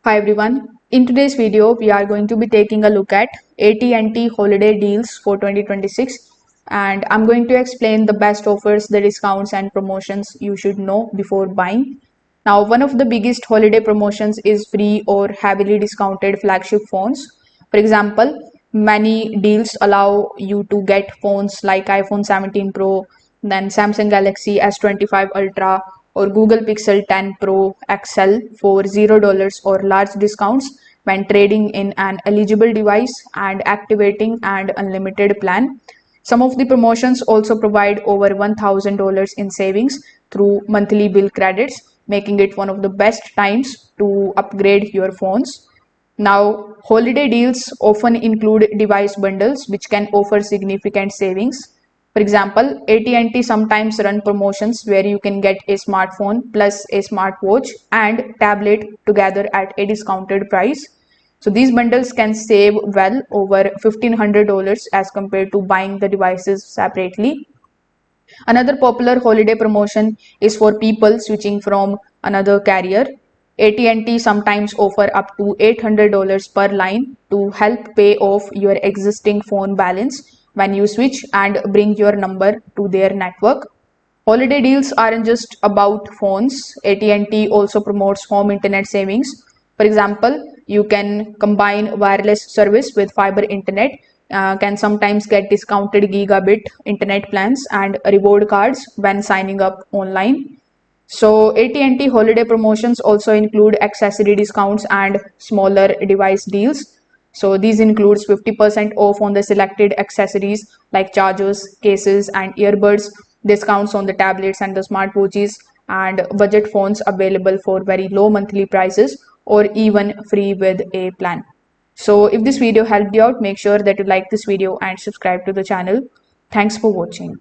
Hi everyone. In today's video, we are going to be taking a look at AT&T Holiday Deals for 2026, and I'm going to explain the best offers, the discounts and promotions you should know before buying. Now, one of the biggest holiday promotions is free or heavily discounted flagship phones. For example, many deals allow you to get phones like iPhone 17 Pro, then Samsung Galaxy S25 Ultra, or Google Pixel 10 Pro XL for $0 or large discounts when trading in an eligible device and activating an unlimited plan. Some of the promotions also provide over $1,000 in savings through monthly bill credits, making it one of the best times to upgrade your phones. Now, holiday deals often include device bundles which can offer significant savings. For example, AT&T sometimes run promotions where you can get a smartphone plus a smartwatch and tablet together at a discounted price. So these bundles can save well over $1,500 as compared to buying the devices separately. Another popular holiday promotion is for people switching from another carrier. AT&T sometimes offer up to $800 per line to help pay off your existing phone balance when you switch and bring your number to their network. Holiday deals aren't just about phones. AT&T also promotes home internet savings. For example, you can combine wireless service with fiber internet, can sometimes get discounted gigabit internet plans and reward cards when signing up online. So AT&T holiday promotions also include accessory discounts and smaller device deals. So these includes 50% off on the selected accessories like chargers, cases and earbuds, discounts on the tablets and the smartwatches, and budget phones available for very low monthly prices or even free with a plan. So if this video helped you out, make sure that you like this video and subscribe to the channel. Thanks for watching.